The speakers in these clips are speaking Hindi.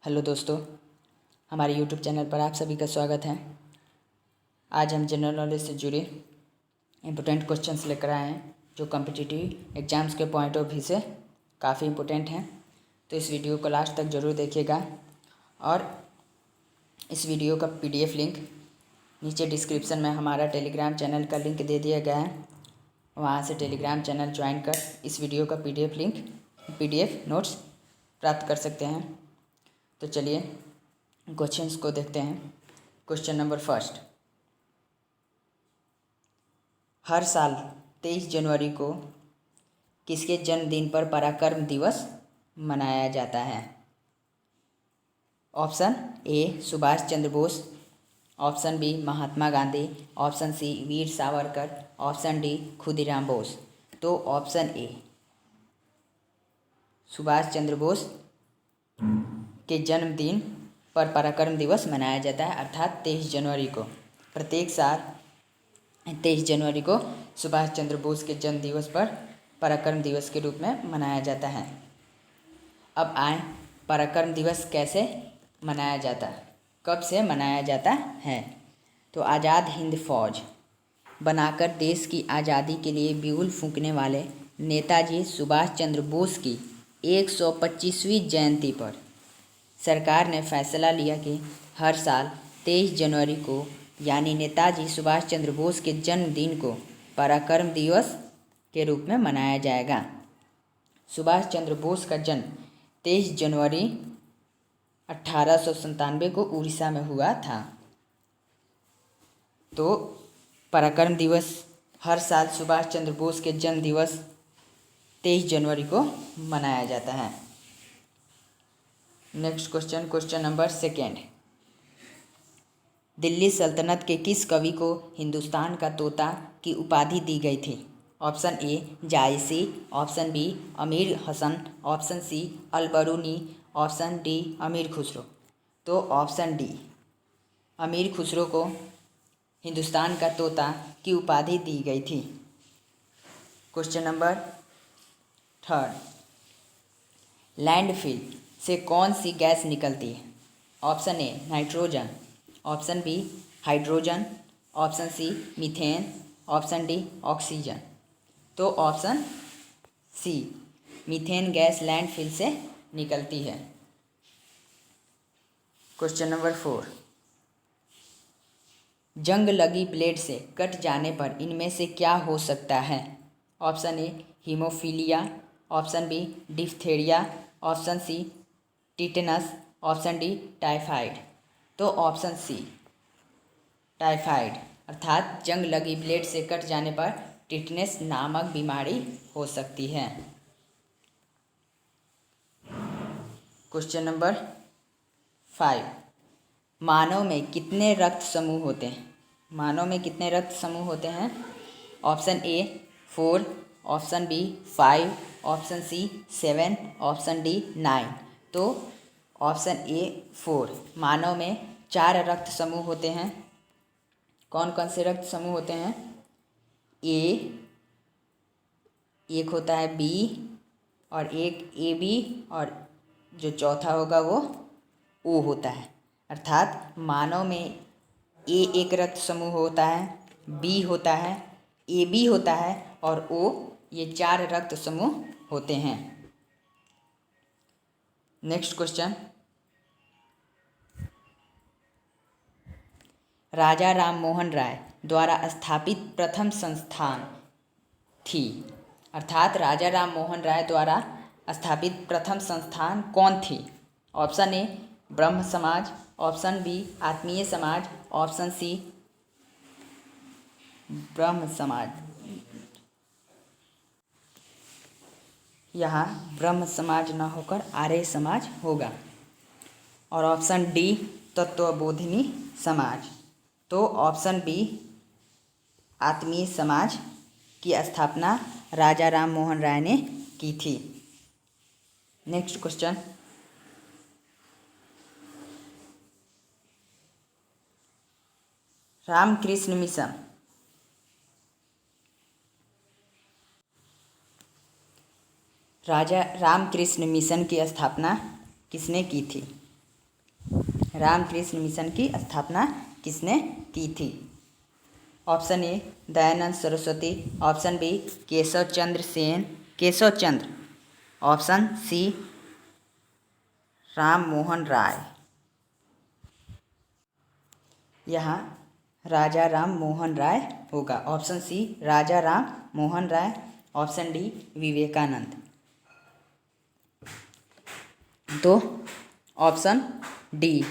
हेलो दोस्तों, हमारे यूट्यूब चैनल पर आप सभी का स्वागत है। आज हम जनरल नॉलेज से जुड़े इम्पोर्टेंट क्वेश्चंस लेकर आए हैं जो कॉम्पिटिटिव एग्ज़ाम्स के पॉइंट ऑफ व्यू से काफ़ी इम्पोर्टेंट हैं। तो इस वीडियो को लास्ट तक ज़रूर देखिएगा और इस वीडियो का PDF लिंक नीचे डिस्क्रिप्शन में हमारा टेलीग्राम चैनल का लिंक दे दिया गया है। वहाँ से टेलीग्राम चैनल ज्वाइन कर इस वीडियो का PDF नोट्स प्राप्त कर सकते हैं। तो चलिए क्वेश्चंस को देखते हैं। क्वेश्चन नंबर फर्स्ट, हर साल 23 जनवरी को किसके जन्मदिन पर पराक्रम दिवस मनाया जाता है? Option A Subhash Chandra Bose, option B Mahatma Gandhi, option C Veer Savarkar, option D Khudiram Bose. तो ऑप्शन ए सुभाष चंद्र बोस के जन्मदिन पर पराक्रम दिवस मनाया जाता है, अर्थात 23 जनवरी को। प्रत्येक साल 23 जनवरी को सुभाष चंद्र बोस के जन्म दिवस पर पराक्रम दिवस के रूप में मनाया जाता है। अब आए पराक्रम दिवस कैसे मनाया जाता है, कब से मनाया जाता है? तो आज़ाद हिंद फौज बनाकर देश की आज़ादी के लिए बिगुल फूंकने वाले नेताजी सुभाष चंद्र बोस की 125वीं जयंती पर सरकार ने फैसला लिया कि हर साल 23 जनवरी को यानी नेताजी सुभाष चंद्र बोस के जन्मदिन को पराक्रम दिवस के रूप में मनाया जाएगा। सुभाष चंद्र बोस का जन्म 23 जनवरी 1897 को उड़ीसा में हुआ था। तो पराक्रम दिवस हर साल सुभाष चंद्र बोस के जन्म दिवस 23 जनवरी को मनाया जाता है। Next question number second, Delhi सल्तनत के किस कवि को हिंदुस्तान का तोता की उपाधि दी गई थी? Option A Jayasi, option B Amir Hasan, option C Alberuni, option D Amir Khusro. तो ऑप्शन डी अमीर खुसरो को हिंदुस्तान का तोता की उपाधि दी गई थी। क्वेश्चन नंबर थर्ड, लैंडफिल से कौन सी गैस निकलती है? Option A nitrogen, option B hydrogen, option C methane, option D oxygen. तो option C methane gas landfill से निकलती है। क्वेश्चन नंबर 4, जंग लगी ब्लेड से कट जाने पर इनमें से क्या हो सकता है? Option A hemophilia, option B diphtheria, option C tetanus, option D typhoid. तो ऑप्शन सी टाइफाइड, अर्थात जंग लगी ब्लेड से कट जाने पर टिटनेस नामक बीमारी हो सकती है। क्वेश्चन नंबर 5, मानव में कितने रक्त समूह होते हैं? मानव में कितने रक्त समूह होते हैं? Option A 4, option B 5, option C 7, option D 9। तो ऑप्शन ए 4, मानव में 4 रक्त समूह होते हैं। कौन कौन से रक्त समूह होते हैं? एक होता है बी, और एक AB, और जो चौथा होगा वो O होता है। अर्थात मानव में A एक रक्त समूह होता है, B होता है, AB होता है और O, ये 4 रक्त समूह होते हैं। नेक्स्ट क्वेश्चन, राजा राम मोहन राय द्वारा स्थापित प्रथम संस्थान थी, अर्थात राजा राम मोहन राय द्वारा स्थापित प्रथम संस्थान कौन थी? ऑप्शन ए ब्रह्म समाज, ऑप्शन बी आत्मीय समाज, ऑप्शन सी ब्रह्म समाज। यहाँ ब्रह्म समाज न होकर आर्य समाज होगा। और ऑप्शन डी तत्वबोधिनी समाज। तो ऑप्शन बी आत्मीय समाज की स्थापना राजा राम मोहन राय ने की थी। नेक्स्ट क्वेश्चन, रामकृष्ण मिशन राजा रामकृष्ण मिशन की स्थापना किसने की थी? रामकृष्ण मिशन की स्थापना किसने की थी? Option A Dayanand Saraswati, option B Keshav Chandra Sen, Keshav Chandra, option C Ram Mohan Roy. यहाँ राजा राम मोहन राय होगा। Option C Raja Ram Mohan Roy, option D Vivekananda. तो ऑप्शन डी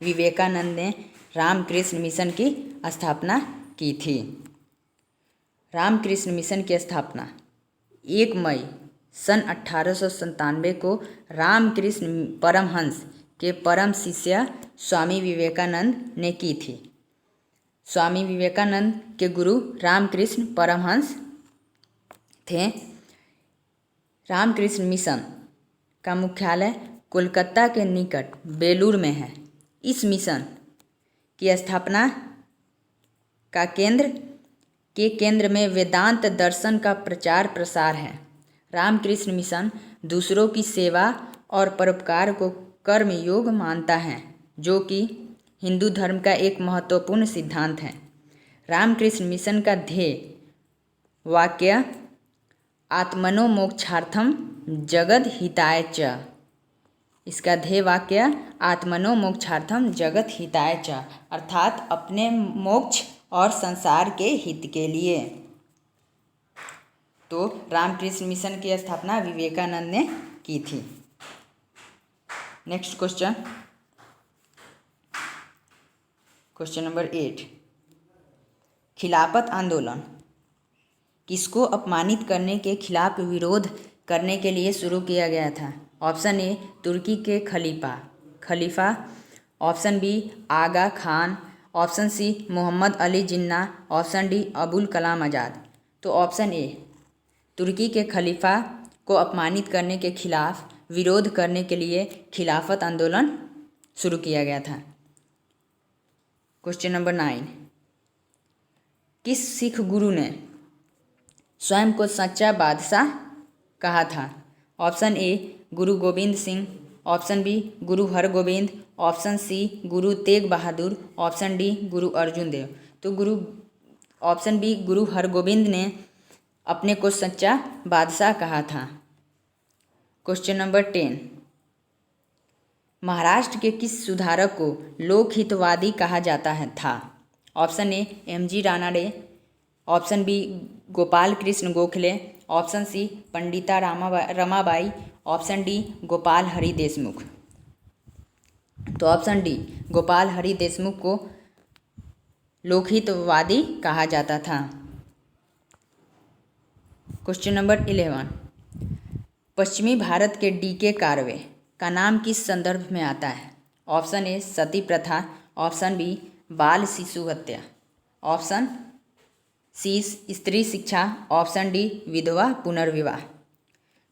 विवेकानंद ने रामकृष्ण मिशन की स्थापना की थी। रामकृष्ण मिशन की स्थापना 1 मई सन 1897 को रामकृष्ण परमहंस के परम शिष्य स्वामी विवेकानंद ने की थी। स्वामी विवेकानंद के गुरु रामकृष्ण परमहंस थे। रामकृष्ण मिशन का मुख्यालय कोलकाता के निकट बेलूर में है। इस मिशन की स्थापना का केंद्र में वेदांत दर्शन का प्रचार प्रसार है। रामकृष्ण मिशन दूसरों की सेवा और परोपकार को कर्म योग मानता है, जो कि हिंदू धर्म का एक महत्वपूर्ण सिद्धांत है। रामकृष्ण मिशन का ध्येय वाक्य आत्मनो मोक्षार्थम जगद हिताय च। इसका ध्येय वाक्य आत्मनो मोक्षार्थम जगत हिताय च, अर्थात अपने मोक्ष और संसार के हित के लिए। तो रामकृष्ण मिशन की स्थापना विवेकानंद ने की थी। Next question number 8। खिलाफत आंदोलन किसको अपमानित करने के खिलाफ विरोध करने के लिए शुरू किया गया था? ऑप्शन ए तुर्की के खलीफा, ऑप्शन बी आगा Khan, option C Mohammad Ali Jinnah, option D Abul Kalam Azad. तो ऑप्शन ए तुर्की के खलीफा को अपमानित करने के खिलाफ विरोध करने के लिए खिलाफत आंदोलन शुरू किया गया था। Question number 9। किस सिख गुरु ने स्वयं को सच्चा बादशाह कहा था? ऑप्शन ए गुरु गोविंद सिंह, ऑप्शन बी गुरु Hargovind, option C Guru Tegh Bahadur, option D गुरु अर्जुन देव। तो ऑप्शन बी गुरु हरगोविंद ने अपने को सच्चा बादशाह कहा था। Question number 10। महाराष्ट्र के किस सुधारक को लोकहितवादी कहा जाता था? Option A M G. Ranade, option B Gopal Krishna Gokhale, option C Pandita Ramabai, option D Gopal Hari Deshmukh. तो ऑप्शन डी गोपाल हरि देशमुख को लोकहितवादी कहा जाता था। Question number 11। पश्चिमी भारत के डी.के. कार्वे का नाम किस संदर्भ में आता है? ऑप्शन ए सती प्रथा, ऑप्शन बी बाल शिशु हत्या, ऑप्शन सी स्त्री शिक्षा, ऑप्शन डी विधवा पुनर्विवाह।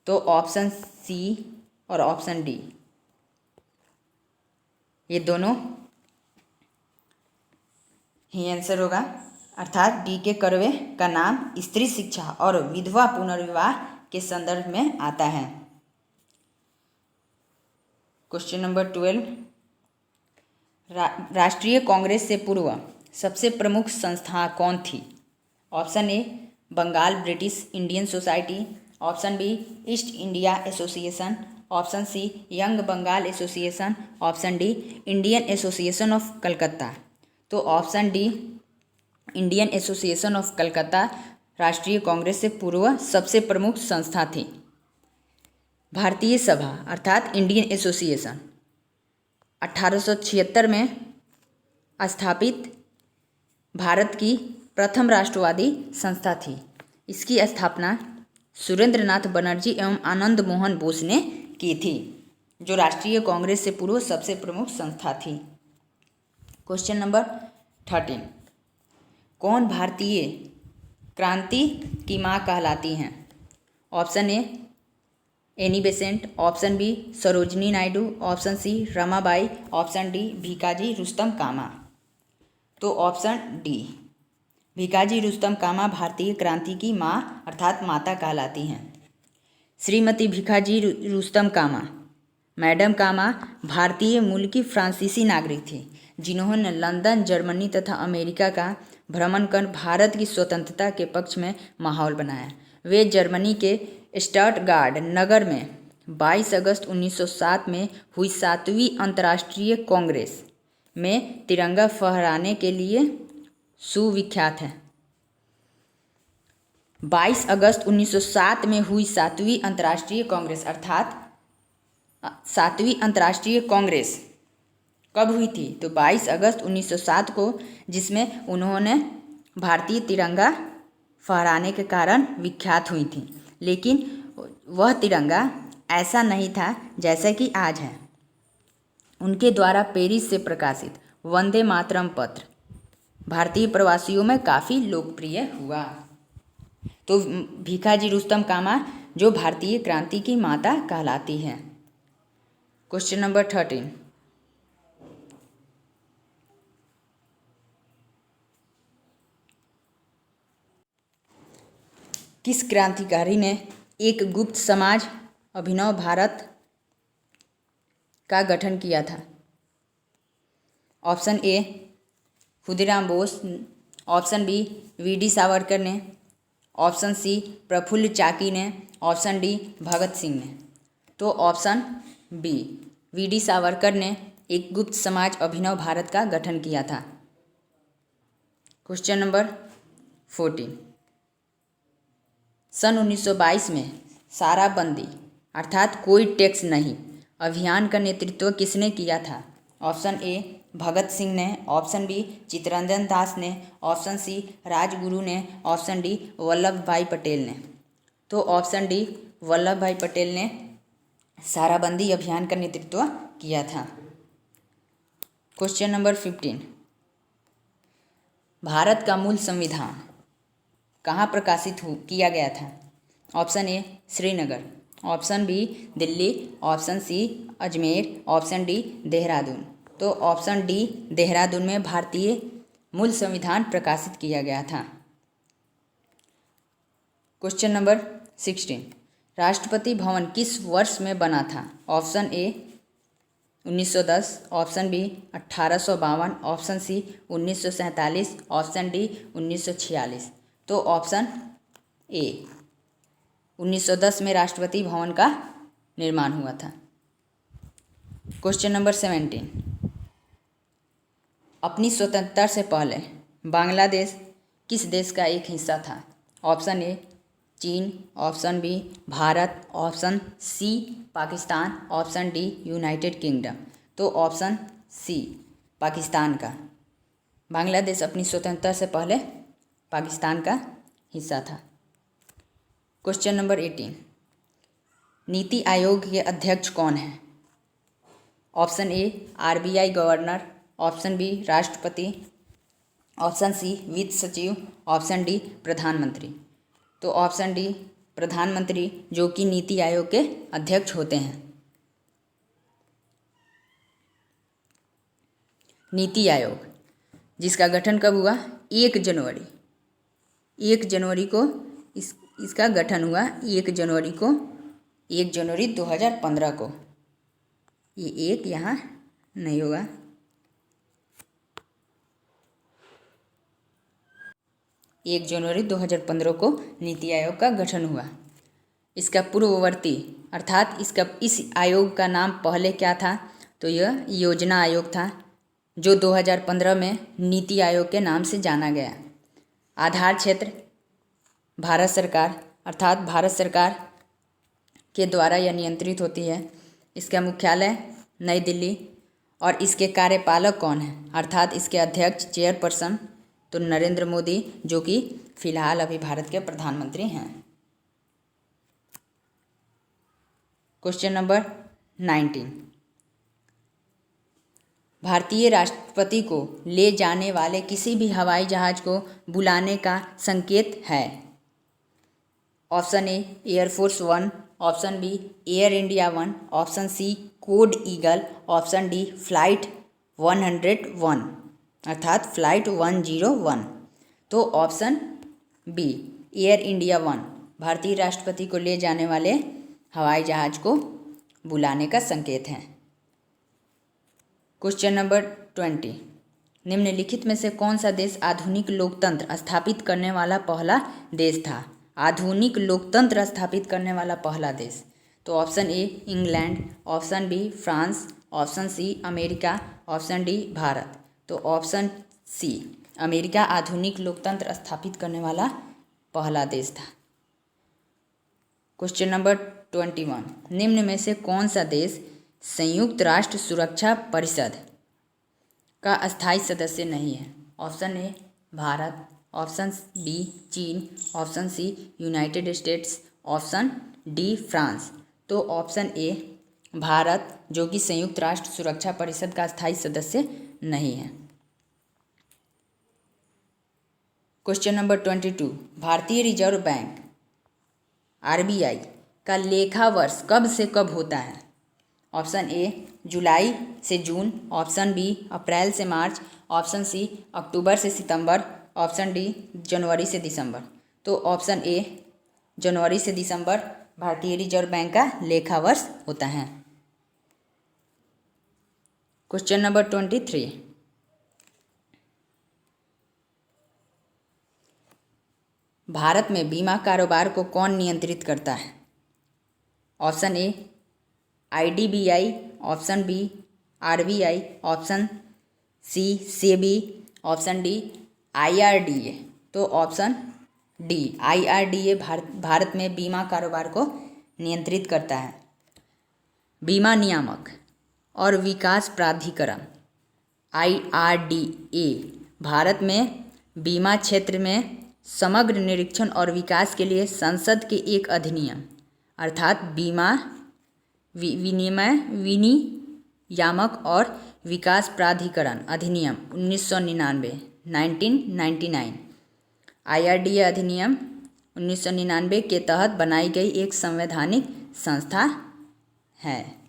तो ऑप्शन सी और ऑप्शन डी ये दोनों ही आंसर होगा, अर्थात डी.के. कर्वे का नाम स्त्री शिक्षा और विधवा पुनर्विवाह के संदर्भ में आता है। Question number 12। राष्ट्रीय कांग्रेस से पूर्व सबसे प्रमुख संस्था कौन थी? Option A Bengal British Indian society, option B East India association, option C young Bengal association, option D Indian association of Calcutta. तो option D Indian association of Calcutta राष्ट्रीय कांग्रेस से पूर्व सबसे प्रमुख संस्था थी। भारतीय सभा अर्थात इंडियन एसोसिएशन 1876 में स्थापित भारत की प्रथम राष्ट्रवादी संस्था थी। इसकी स्थापना सुरेंद्रनाथ बनर्जी एवं आनंद मोहन बोस ने की थी, जो राष्ट्रीय कांग्रेस से पूर्व सबसे प्रमुख संस्था थी। Question number 13। कौन भारतीय क्रांति की मां कहलाती हैं? Option A Annie Besant, option B Sarojini Naidu, option C Ramabai, option D Bhikaji Rustom Cama. तो ऑप्शन डी भीकाजी रुस्तम कामा भारतीय क्रांति की मां अर्थात माता कहलाती हैं। श्रीमती भीकाजी रुस्तम कामा मैडम कामा भारतीय मूल की फ्रांसीसी नागरिक थी जिन्होंने लंदन, जर्मनी तथा अमेरिका का भ्रमण कर भारत की स्वतंत्रता के पक्ष में माहौल बनाया। वे जर्मनी के स्टटगार्ड नगर में 22 अगस्त 1907 में हुई 7वीं अंतर्राष्ट्रीय कांग्रेस में तिरंगा फहराने के लिए सुविख्यात हैं। 22 अगस्त 1907 में हुई 7वीं अंतर्राष्ट्रीय कांग्रेस अर्थात 7वीं अंतर्राष्ट्रीय कांग्रेस कब हुई थी? तो 22 अगस्त 1907 को, जिसमें उन्होंने भारतीय तिरंगा फहराने के कारण विख्यात हुई थी। लेकिन वह तिरंगा ऐसा नहीं था जैसा कि आज है। उनके द्वारा पेरिस से प्रकाशित वंदे मातरम पत्र भारतीय प्रवासियों में काफ़ी लोकप्रिय हुआ। तो भीखाजी रुस्तम कामा जो भारतीय क्रांति की माता कहलाती हैं। क्वेश्चन नंबर 13, किस क्रांतिकारी ने एक गुप्त समाज अभिनव भारत का गठन किया था? Option A Khudiram Bose, option B V D. Savarkar ने, ऑप्शन सी प्रफुल्ल चाकी ने, ऑप्शन डी भगत सिंह ने। तो ऑप्शन बी वी.डी. सावरकर ने एक गुप्त समाज अभिनव भारत का गठन किया था। क्वेश्चन नंबर 14, सन 1922 में साराबंदी अर्थात कोई टैक्स नहीं अभियान का नेतृत्व किसने किया था? ऑप्शन ए भगत सिंह ने, ऑप्शन बी चित्तरंजन दास ने, ऑप्शन सी राजगुरु ने, ऑप्शन डी वल्लभ भाई पटेल ने। तो ऑप्शन डी वल्लभ भाई पटेल ने साराबंदी अभियान का नेतृत्व किया था। क्वेश्चन नंबर 15, भारत का मूल संविधान कहाँ प्रकाशित किया गया था? Option A Srinagar, option B Delhi, option C Ajmer, option D Dehradun. तो ऑप्शन डी देहरादून में भारतीय मूल संविधान प्रकाशित किया गया था। क्वेश्चन नंबर 16, राष्ट्रपति भवन किस वर्ष में बना था? Option A 1910, option B 1852, option C 1947, option D 1946। तो ऑप्शन ए 1910 में राष्ट्रपति भवन का निर्माण हुआ था। क्वेश्चन नंबर 17, अपनी स्वतंत्रता से पहले बांग्लादेश किस देश का एक हिस्सा था? Option A China, option B Bharat, option C Pakistan, option D United Kingdom. तो ऑप्शन सी पाकिस्तान का। बांग्लादेश अपनी स्वतंत्रता से पहले पाकिस्तान का हिस्सा था। क्वेश्चन नंबर 18, नीति आयोग के अध्यक्ष कौन हैं? Option A RBI governor, option B राष्ट्रपति, ऑप्शन सी वित्त सचिव, ऑप्शन डी प्रधानमंत्री। तो ऑप्शन डी प्रधानमंत्री जो कि नीति आयोग के अध्यक्ष होते हैं। नीति आयोग जिसका गठन कब हुआ? 1 जनवरी को इसका गठन हुआ। 1 जनवरी 2015 को। ये एक यहाँ नहीं होगा। एक जनवरी 2015 को नीति आयोग का गठन हुआ। इसका पूर्ववर्ती अर्थात इस आयोग का नाम पहले क्या था? तो यह योजना आयोग था जो 2015 में नीति आयोग के नाम से जाना गया। आधार क्षेत्र भारत सरकार अर्थात भारत सरकार के द्वारा यह नियंत्रित होती है। इसका मुख्यालय नई दिल्ली और इसके कार्यपालक कौन है? अर्थात इसके अध्यक्ष चेयरपर्सन तो नरेंद्र मोदी जो कि फिलहाल अभी भारत के प्रधानमंत्री हैं। क्वेश्चन नंबर 19, भारतीय राष्ट्रपति को ले जाने वाले किसी भी हवाई जहाज को बुलाने का संकेत है? Option A air force 1, option B air India 1, option C code eagle, option D flight 101 अर्थात फ्लाइट 101। तो ऑप्शन बी एयर इंडिया 1 भारतीय राष्ट्रपति को ले जाने वाले हवाई जहाज को बुलाने का संकेत है। क्वेश्चन नंबर 20, निम्नलिखित में से कौन सा देश आधुनिक लोकतंत्र स्थापित करने वाला पहला देश था? आधुनिक लोकतंत्र स्थापित करने वाला पहला देश, तो option A England, option B France, option C America, option D Bharat. तो ऑप्शन सी अमेरिका आधुनिक लोकतंत्र स्थापित करने वाला पहला देश था। क्वेश्चन नंबर 21, निम्न में से कौन सा देश संयुक्त राष्ट्र सुरक्षा परिषद का अस्थायी सदस्य नहीं है? Option A Bharat, option B चीन, option C United States, option D France. तो ऑप्शन ए भारत, जो कि संयुक्त राष्ट्र सुरक्षा परिषद का अस्थायी सदस्य नहीं है। क्वेश्चन नंबर 22, भारतीय रिजर्व बैंक आरबीआई का लेखा वर्ष कब से कब होता है? ऑप्शन ए जुलाई से जून, ऑप्शन बी अप्रैल से मार्च, ऑप्शन सी अक्टूबर से सितंबर, ऑप्शन डी जनवरी से दिसंबर। तो ऑप्शन ए जनवरी से दिसंबर भारतीय रिजर्व बैंक का लेखा वर्ष होता है। क्वेश्चन नंबर 23, भारत में बीमा कारोबार को कौन नियंत्रित करता है? Option A IDBI, option B RBI, option C SEBI, option D IRDA. तो ऑप्शन डी आईआरडीए भारत में बीमा कारोबार को नियंत्रित करता है। बीमा नियामक और विकास प्राधिकरण आईआरडीए भारत में बीमा क्षेत्र में समग्र निरीक्षण और विकास के लिए संसद के एक अधिनियम अर्थात बीमा विनियामक और विकास प्राधिकरण अधिनियम 1999 आईआरडीए अधिनियम 1999 के तहत बनाई गई एक संवैधानिक संस्था है।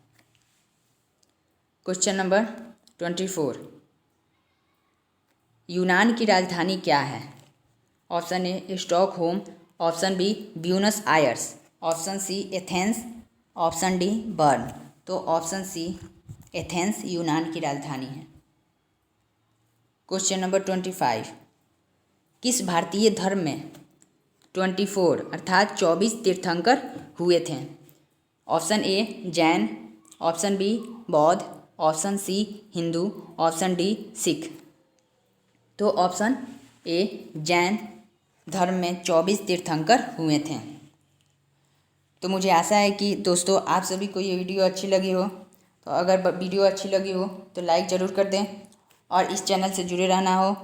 क्वेश्चन नंबर 24, यूनान की राजधानी क्या है? Option A Stockholm, option B Buenos Aires, option C Athens, option D Bern. तो ऑप्शन सी एथेंस यूनान की राजधानी है। क्वेश्चन नंबर 25, किस भारतीय धर्म में 24 अर्थात 24 तीर्थंकर हुए थे? Option A Jain, option B बौद्ध, option C Hindu, option D Sikh. तो ऑप्शन ए जैन धर्म में 24 तीर्थंकर हुए थे। तो मुझे आशा है कि दोस्तों आप सभी को ये वीडियो अच्छी लगी हो। तो अगर वीडियो अच्छी लगी हो तो लाइक ज़रूर कर दें, और इस चैनल से जुड़े रहना हो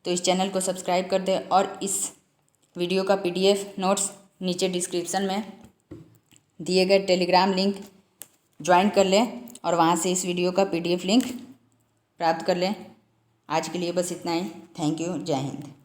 तो इस चैनल को सब्सक्राइब कर दें, और इस वीडियो का PDF नोट्स नीचे डिस्क्रिप्शन में दिए गए टेलीग्राम लिंक ज्वाइन कर लें और वहाँ से इस वीडियो का PDF लिंक प्राप्त कर लें। आज के लिए बस इतना ही। Thank you. जय हिंद।